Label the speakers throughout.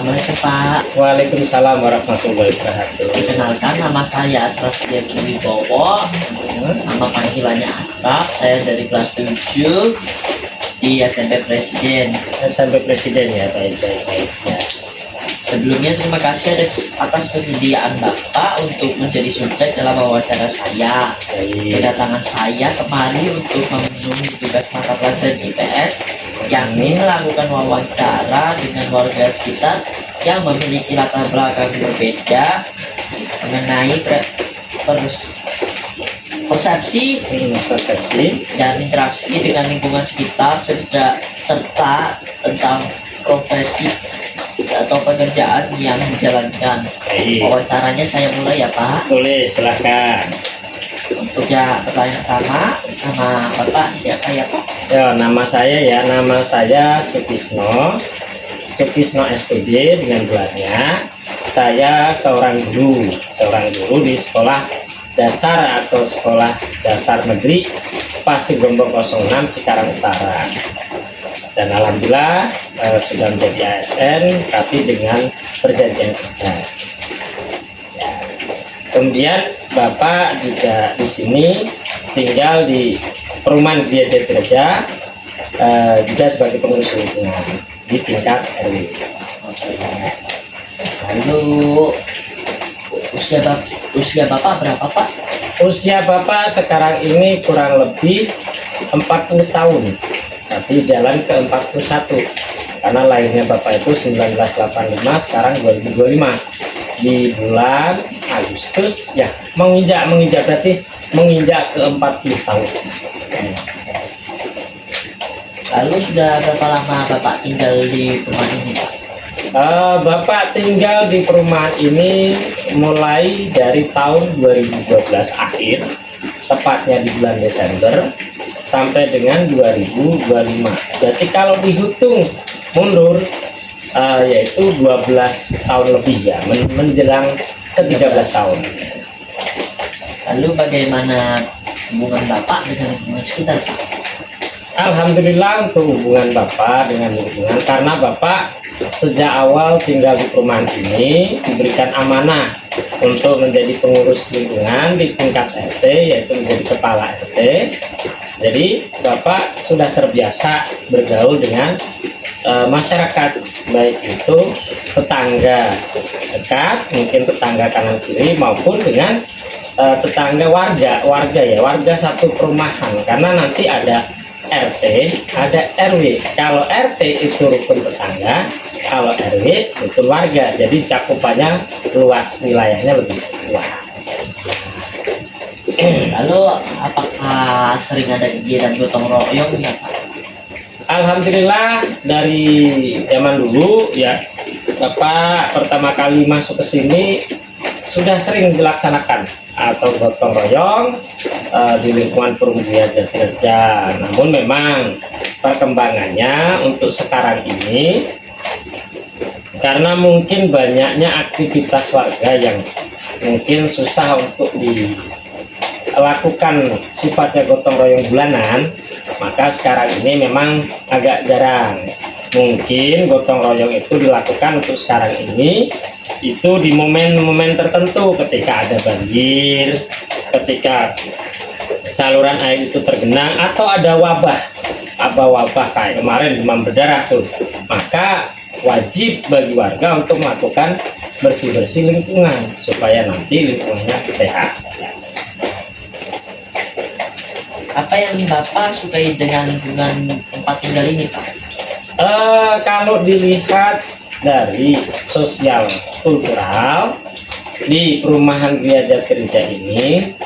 Speaker 1: Assalamualaikum Pak.
Speaker 2: Waalaikumsalam warahmatullahi wabarakatuh.
Speaker 1: Perkenalkan, nama saya Asraf Wibowo. Nama panggilannya Asraf. Saya dari kelas 7 di SMP Presiden.
Speaker 2: Sampai presiden ya, baik. Ya.
Speaker 1: Sebelumnya terima kasih atas kesediaan Bapak untuk menjadi subjek dalam wawancara saya.
Speaker 2: Baik.
Speaker 1: Kedatangan saya kemari untuk memenuhi tugas mata pelajaran IPS, yakni melakukan wawancara dengan warga sekitar yang memiliki latar belakang berbeda mengenai persepsi
Speaker 2: Persepsi.
Speaker 1: dan interaksi dengan lingkungan sekitar serta tentang profesi atau pekerjaan yang dijalankan.
Speaker 2: Baik.
Speaker 1: Wawancaranya saya mulai ya Pak.
Speaker 2: Boleh, silahkan.
Speaker 1: Untuk pertanyaan pertama, nama Bapak siapa ya Pak?
Speaker 2: Ya, nama saya Sukisno SPD dengan gelarnya. Saya seorang guru di sekolah dasar atau sekolah dasar negeri Pasigombong 06 Cikarang Utara. Dan alhamdulillah sudah menjadi ASN tapi dengan perjanjian kerja. Ya. Kemudian Bapak juga di sini tinggal di perumahan Gria Jatireja, juga sebagai pengurus lingkungan di tingkat RW.
Speaker 1: Lalu usia Bapak berapa Pak?
Speaker 2: Usia Bapak sekarang ini kurang lebih 40 tahun, tapi jalan ke 41 karena lahirnya Bapak itu 1985, sekarang 2025 di bulan Agustus ya, menginjak berarti menginjak ke 40 tahun.
Speaker 1: Lalu sudah berapa lama Bapak tinggal di rumah ini Pak?
Speaker 2: Bapak tinggal di perumahan ini mulai dari tahun 2012 akhir, tepatnya di bulan Desember sampai dengan 2025. Berarti kalau dihitung mundur yaitu 12 tahun lebih ya, menjelang ke 13 tahun.
Speaker 1: Lalu bagaimana hubungan Bapak dengan lingkungan sekitar Pak?
Speaker 2: Alhamdulillah untuk hubungan Bapak dengan lingkungan, karena Bapak sejak awal tinggal di perumahan ini diberikan amanah untuk menjadi pengurus lingkungan di tingkat RT, yaitu menjadi kepala RT. Jadi Bapak sudah terbiasa bergaul dengan masyarakat, baik itu tetangga dekat, mungkin tetangga kanan kiri, maupun dengan tetangga warga satu perumahan, karena nanti ada RT, ada RW. Kalau RT itu rukun tetangga, kalau RW rukun warga, jadi cakupannya luas, wilayahnya lebih luas.
Speaker 1: Lalu apakah sering ada kegiatan gotong royong ya Pak?
Speaker 2: Alhamdulillah dari zaman dulu ya, Bapak pertama kali masuk ke sini sudah sering dilaksanakan atau gotong royong di lingkungan Perumahan Gria Jatireja. Namun memang perkembangannya untuk sekarang ini, karena mungkin banyaknya aktivitas warga yang mungkin susah untuk dilakukan sifatnya gotong royong bulanan, maka sekarang ini memang agak jarang. Mungkin gotong royong itu dilakukan untuk sekarang ini itu di momen-momen tertentu, ketika ada banjir, ketika saluran air itu tergenang, atau ada wabah kayak kemarin demam berdarah tuh, maka wajib bagi warga untuk melakukan bersih-bersih lingkungan supaya nanti lingkungannya sehat.
Speaker 1: Apa yang Bapak sukai dengan lingkungan tempat tinggal ini Pak?
Speaker 2: Kalau dilihat dari sosial kultural di perumahan Gria Jatireja ini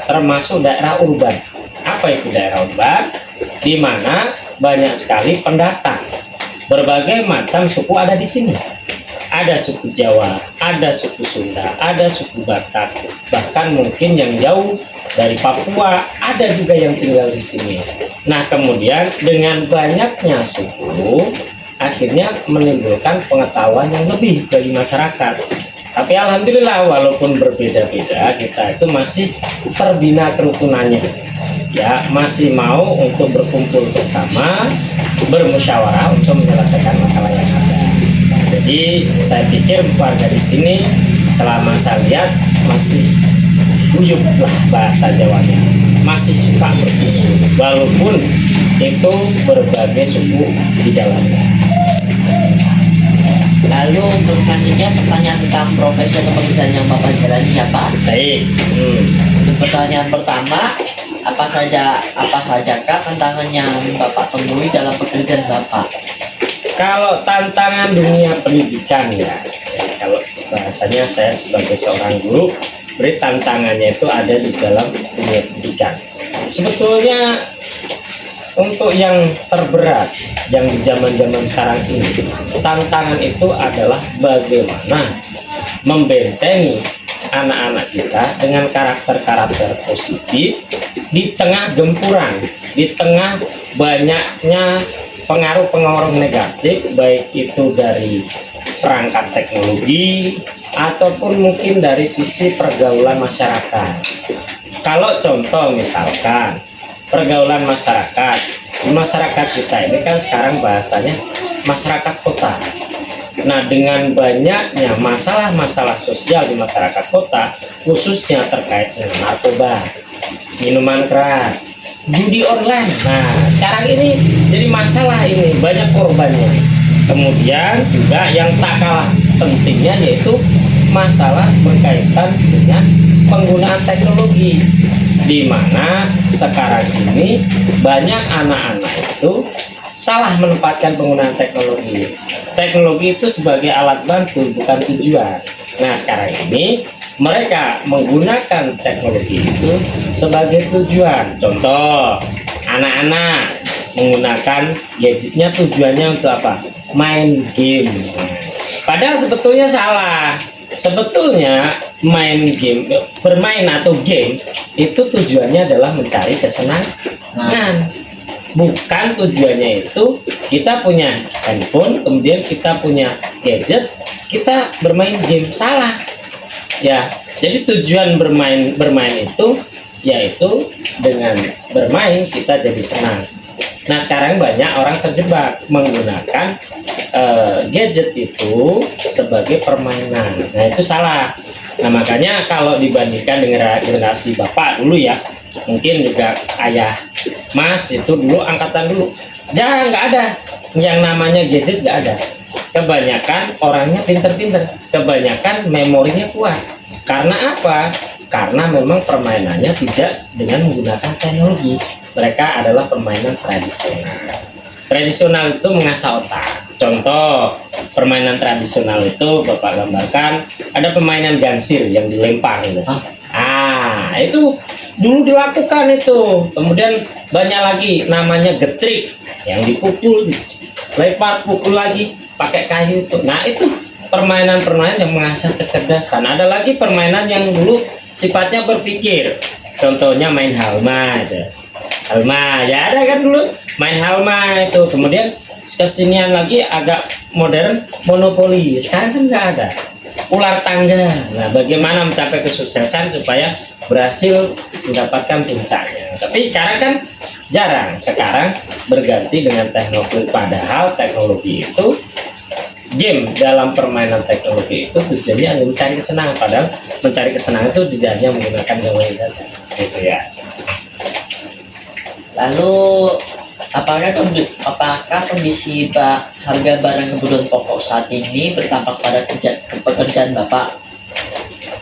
Speaker 2: termasuk daerah urban. Apa itu daerah urban? Di mana banyak sekali pendatang, berbagai macam suku ada di sini. Ada suku Jawa, ada suku Sunda, ada suku Batak, bahkan mungkin yang jauh dari Papua ada juga yang tinggal di sini. Nah, kemudian dengan banyaknya suku akhirnya menimbulkan pengetahuan yang lebih bagi masyarakat. Tapi alhamdulillah walaupun berbeda-beda, kita itu masih terbina kerukunannya. Ya, masih mau untuk berkumpul bersama, bermusyawarah untuk menyelesaikan masalah yang ada. Jadi saya pikir warga di sini selama saya lihat masih guyup lah bahasa Jawanya, masih suka berkumpul walaupun itu berbagai suku di dalamnya.
Speaker 1: Lalu untuk selanjutnya pertanyaan tentang profesi atau pekerjaan yang Bapak jalani ya Pak.
Speaker 2: Baik.
Speaker 1: Untuk pertanyaan pertama, apa sajakah tantangan yang Bapak temui dalam pekerjaan Bapak?
Speaker 2: Kalau tantangan dunia pendidikan ya, kalau bahasanya saya sebagai seorang guru, beri tantangannya itu ada di dalam dunia pendidikan. Sebetulnya untuk yang terberat yang di zaman-zaman sekarang ini, tantangan itu adalah bagaimana membentengi anak-anak kita dengan karakter-karakter positif di tengah gempuran, di tengah banyaknya pengaruh-pengaruh negatif, baik itu dari perangkat teknologi ataupun mungkin dari sisi pergaulan masyarakat. Kalau contoh misalkan pergaulan masyarakat, di masyarakat kita ini kan sekarang bahasanya masyarakat kota. Nah, dengan banyaknya masalah-masalah sosial di masyarakat kota, khususnya terkait dengan narkoba, minuman keras, judi online. Nah, sekarang ini jadi masalah, ini banyak korbannya. Kemudian juga yang tak kalah pentingnya yaitu masalah berkaitan dengan penggunaan teknologi, di mana sekarang ini banyak anak-anak itu salah menempatkan penggunaan teknologi. Teknologi itu sebagai alat bantu, bukan tujuan. Nah, sekarang ini mereka menggunakan teknologi itu sebagai tujuan. Contoh, anak-anak menggunakan gadgetnya tujuannya untuk apa? Main game. Padahal sebetulnya salah. Sebetulnya main game, bermain atau game itu tujuannya adalah mencari kesenangan. Bukan tujuannya itu kita punya handphone, kemudian kita punya gadget, kita bermain game. Salah. Ya, jadi tujuan bermain itu yaitu dengan bermain kita jadi senang. Nah, sekarang banyak orang terjebak menggunakan gadget itu sebagai permainan. Nah, itu salah. Nah, makanya kalau dibandingkan dengan generasi Bapak dulu ya, mungkin juga ayah Mas itu dulu, angkatan dulu, jangan, nggak ada yang namanya gadget, nggak ada. Kebanyakan orangnya pinter-pinter, kebanyakan memorinya kuat. Karena apa? Karena memang permainannya tidak dengan menggunakan teknologi. Mereka adalah permainan tradisional. Tradisional itu mengasah otak. Contoh permainan tradisional itu Bapak gambarkan, ada permainan gansir yang dilempar gitu. Itu dulu dilakukan itu. Kemudian banyak lagi namanya getrik yang dipukul, lempar, pukul lagi pakai kayu itu. Nah, itu permainan-permainan yang mengasah kecerdasan. Ada lagi permainan yang dulu sifatnya berpikir. Contohnya main halma itu. Halma ya ada kan dulu, main halma itu. Kemudian kesinian lagi agak modern, monopoli. Sekarang kan nggak ada. Ular tangga. Nah, bagaimana mencapai kesuksesan supaya berhasil mendapatkan puncaknya. Tapi sekarang kan jarang. Sekarang berganti dengan teknologi. Padahal teknologi itu, game dalam permainan teknologi itu tujuannya hanya mencari kesenangan. Padahal mencari kesenangan itu tidak hanya menggunakan gawai data. Gitu ya.
Speaker 1: Lalu apakah kondisi harga barang kebutuhan pokok saat ini berdampak pada pekerjaan Bapak?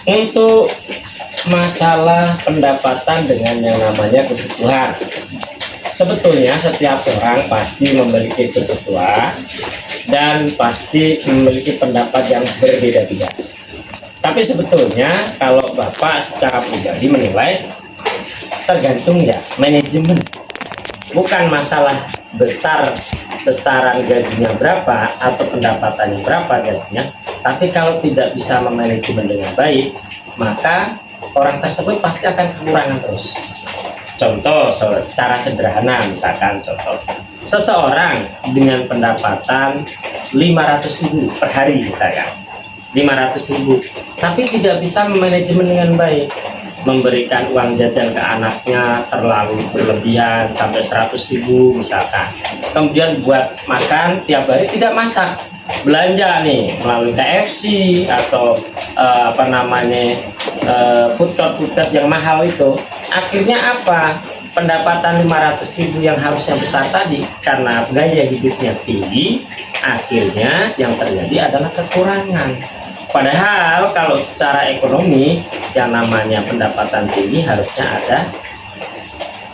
Speaker 2: Untuk masalah pendapatan dengan yang namanya kebutuhan, sebetulnya setiap orang pasti memiliki kebutuhan dan pasti memiliki pendapat yang berbeda-beda. Tapi sebetulnya kalau Bapak secara pribadi menilai, tergantung ya manajemen. Bukan masalah besaran gajinya berapa atau pendapatannya berapa gajinya, tapi kalau tidak bisa memanajemen dengan baik, maka orang tersebut pasti akan kekurangan terus. Contoh secara sederhana, misalkan contoh seseorang dengan pendapatan 500.000 per hari misalkan, 500.000, tapi tidak bisa memanajemen dengan baik, memberikan uang jajan ke anaknya terlalu berlebihan sampai 100.000 misalkan, kemudian buat makan tiap hari tidak masak, belanja nih melalui KFC atau food court yang mahal itu, akhirnya apa? Pendapatan 500.000 yang harusnya besar tadi karena gaya hidupnya tinggi, akhirnya yang terjadi adalah kekurangan. Padahal kalau secara ekonomi yang namanya pendapatan tinggi harusnya ada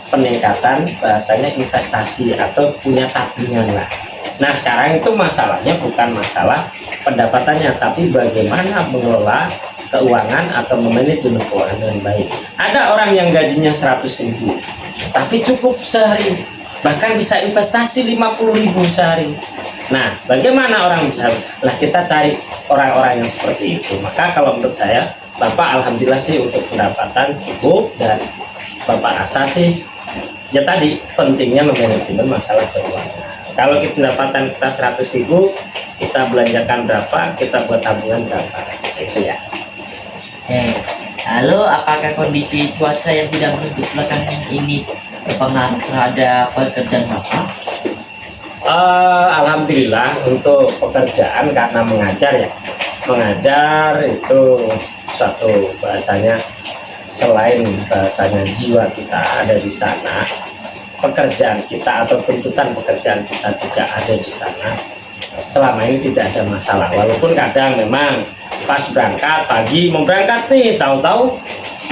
Speaker 2: peningkatan, bahasanya investasi atau punya tabungan lah. Nah sekarang itu masalahnya bukan masalah pendapatannya, tapi bagaimana mengelola keuangan atau memanajemen keuangan dengan baik. Ada orang yang gajinya 100.000 tapi cukup sehari, bahkan bisa investasi 50.000 sehari. Nah bagaimana orang bisa? Lah kita cari orang-orang yang seperti itu. Maka kalau menurut saya, Bapak alhamdulillah sih untuk pendapatan cukup, dan Bapak rasa sih ya tadi pentingnya memanajemen masalah keuangan. Kalau kita pendapatan kita 100.000, kita belanjakan berapa, kita buat tabungan berapa, itu ya.
Speaker 1: Oke. Lalu apakah kondisi cuaca yang tidak menentu belakangan ini berpengaruh terhadap pekerjaan Bapak?
Speaker 2: Alhamdulillah untuk pekerjaan, karena mengajar ya, mengajar itu suatu bahasanya, selain bahasanya jiwa kita ada di sana, pekerjaan kita atau tuntutan pekerjaan kita juga ada di sana. Selama ini tidak ada masalah, walaupun kadang memang pas berangkat pagi mau berangkat nih, tahu-tahu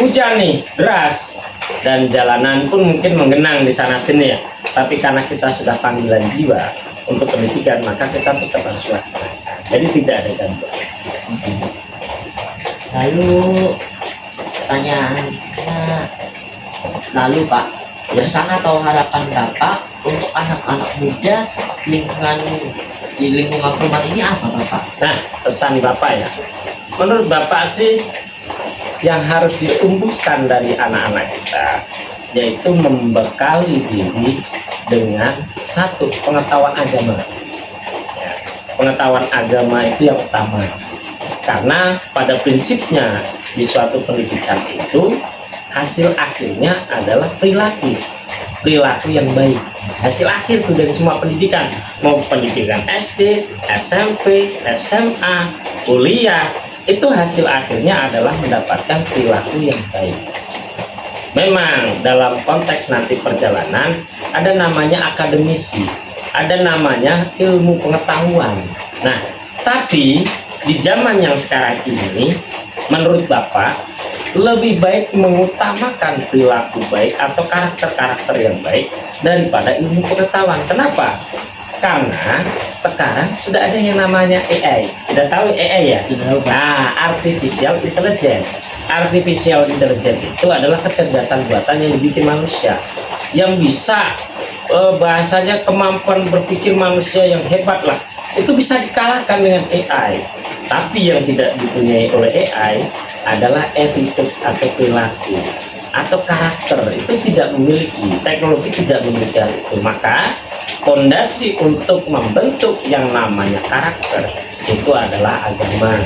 Speaker 2: hujan nih deras dan jalanan pun mungkin menggenang di sana sini ya. Tapi karena kita sudah panggilan jiwa untuk pendidikan, maka kita tetap harus laksanakan. Jadi tidak ada gangguan.
Speaker 1: Lalu pertanyaannya, lalu Pak, pesan atau harapan Bapak untuk anak-anak muda di lingkungan perumahan ini apa Bapak?
Speaker 2: Nah, pesan Bapak ya, menurut Bapak sih yang harus ditumbuhkan dari anak-anak kita yaitu membekali diri dengan satu pengetahuan agama ya, pengetahuan agama itu yang utama, karena pada prinsipnya di suatu pendidikan itu hasil akhirnya adalah perilaku yang baik. Hasil akhir itu dari semua pendidikan, mau pendidikan SD, SMP, SMA, kuliah, itu hasil akhirnya adalah mendapatkan perilaku yang baik. Memang dalam konteks nanti perjalanan ada namanya akademisi, ada namanya ilmu pengetahuan. Nah, tapi di zaman yang sekarang ini, menurut Bapak, lebih baik mengutamakan perilaku baik atau karakter-karakter yang baik daripada ilmu pengetahuan. Kenapa? Karena sekarang sudah ada yang namanya AI. Sudah tahu AI ya?
Speaker 1: Sudah tahu, Pak.
Speaker 2: Nah, artificial intelligence. Artificial intelligence itu adalah kecerdasan buatan yang dibikin manusia, yang bisa bahasanya kemampuan berpikir manusia yang hebat lah, itu bisa dikalahkan dengan AI. Tapi yang tidak dipunyai oleh AI adalah attitude atau perilaku atau karakter, itu tidak memiliki, teknologi tidak memiliki hal itu. Maka fondasi untuk membentuk yang namanya karakter itu adalah agama,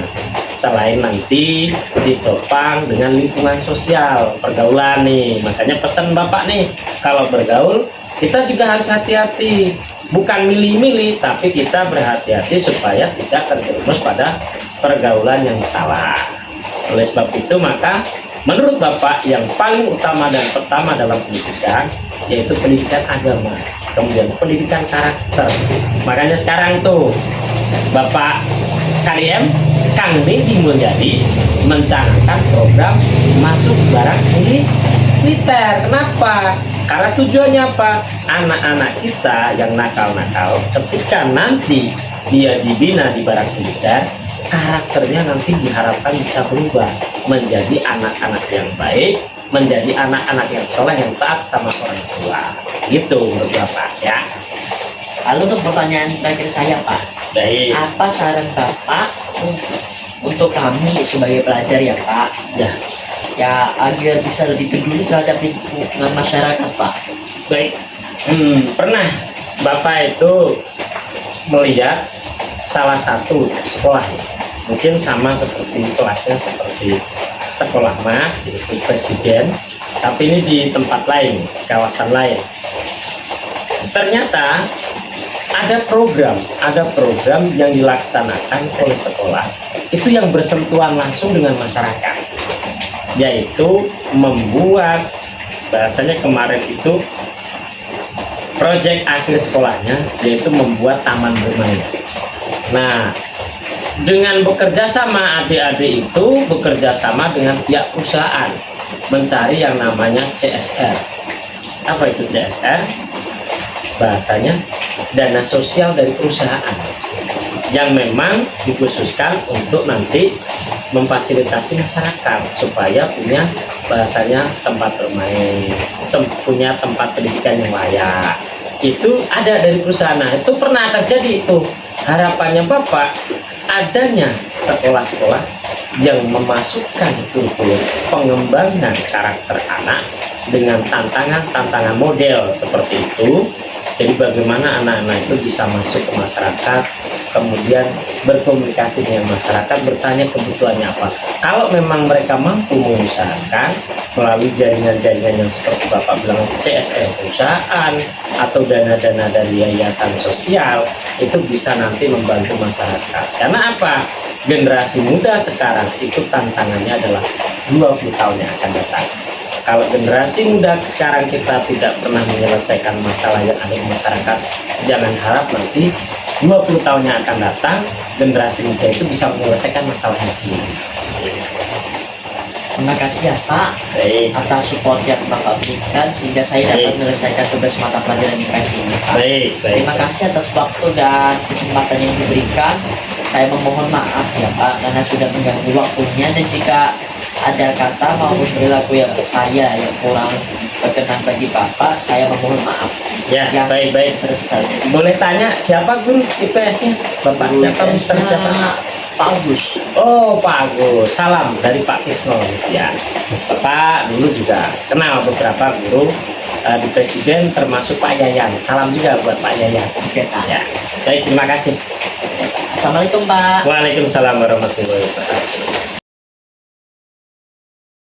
Speaker 2: selain nanti ditopang dengan lingkungan sosial, pergaulan nih. Makanya pesan Bapak nih, kalau bergaul kita juga harus hati-hati, bukan milih-milih, tapi kita berhati-hati supaya tidak terjerumus pada pergaulan yang salah. Oleh sebab itu, maka menurut Bapak yang paling utama dan pertama dalam pendidikan yaitu pendidikan agama, kemudian pendidikan karakter. Makanya sekarang tuh Bapak KDM Kang Deddy Mulyadi mencanangkan program masuk barang militer. Kenapa? Karena tujuannya apa? Anak-anak kita yang nakal-nakal ketika nanti dia dibina di barang militer, karakternya nanti diharapkan bisa berubah menjadi anak-anak yang baik, menjadi anak-anak yang soleh, yang taat sama orang tua. Gitu menurut Bapak ya.
Speaker 1: Lalu untuk pertanyaan terakhir saya Pak,
Speaker 2: Baik.
Speaker 1: apa saran Bapak untuk kami sebagai pelajar ya Pak, ya agar bisa lebih peduli terhadap lingkungan masyarakat Pak?
Speaker 2: Baik. Pernah Bapak itu melihat salah satu sekolah, mungkin sama seperti kelasnya seperti sekolah Mas, yaitu presiden, tapi ini di tempat lain, kawasan lain. Ternyata ada program yang dilaksanakan oleh sekolah itu yang bersentuhan langsung dengan masyarakat, yaitu membuat, bahasanya kemarin itu proyek akhir sekolahnya, yaitu membuat taman bermain. Nah, dengan bekerja sama adik-adik itu bekerja sama dengan pihak perusahaan mencari yang namanya CSR. Apa itu CSR? Bahasanya dana sosial dari perusahaan yang memang dikhususkan untuk nanti memfasilitasi masyarakat supaya punya, bahasanya, tempat bermain, punya tempat pendidikan yang layak. Itu ada dari perusahaan. Nah, itu pernah terjadi itu. Harapannya Bapak adanya sekolah-sekolah yang memasukkan kurikulum pengembangan karakter anak dengan tantangan-tantangan model seperti itu. Jadi bagaimana anak-anak itu bisa masuk ke masyarakat, kemudian berkomunikasi dengan masyarakat, bertanya kebutuhannya apa. Kalau memang mereka mampu mengusahakan melalui jaringan-jaringan yang seperti Bapak bilang CSR perusahaan atau dana-dana dari yayasan sosial, itu bisa nanti membantu masyarakat. Karena apa? Generasi muda sekarang itu tantangannya adalah 20 tahun yang akan datang. Kalau generasi muda sekarang kita tidak pernah menyelesaikan masalah yang ada di masyarakat, jangan harap nanti 20 tahun yang akan datang generasi muda itu bisa menyelesaikan masalahnya sendiri.
Speaker 1: Terima kasih ya Pak atas support yang Bapak berikan sehingga saya dapat menyelesaikan tugas mata pelajaran IPS ini Pak. Terima kasih atas waktu dan kesempatan yang diberikan. Saya memohon maaf ya Pak karena sudah mengganggu waktunya, dan jika ada kata maupun perilaku yang saya yang kurang berkenan bagi Bapak, saya memohon maaf.
Speaker 2: Ya, baik.
Speaker 1: Sebesar-besarnya.
Speaker 2: Boleh tanya siapa guru IPS-nya? Bapak siapa? Mister siapa?
Speaker 1: Pak Agus.
Speaker 2: Oh, Pak Agus. Salam dari Pak Kisno ya. Bapak dulu juga kenal beberapa guru di Presiden, termasuk Pak Yayan. Salam juga buat Pak Yayan.
Speaker 1: Oke Pak.
Speaker 2: Ya. Baik, terima kasih.
Speaker 1: Assalamualaikum Pak.
Speaker 2: Waalaikumsalam warahmatullahi wabarakatuh.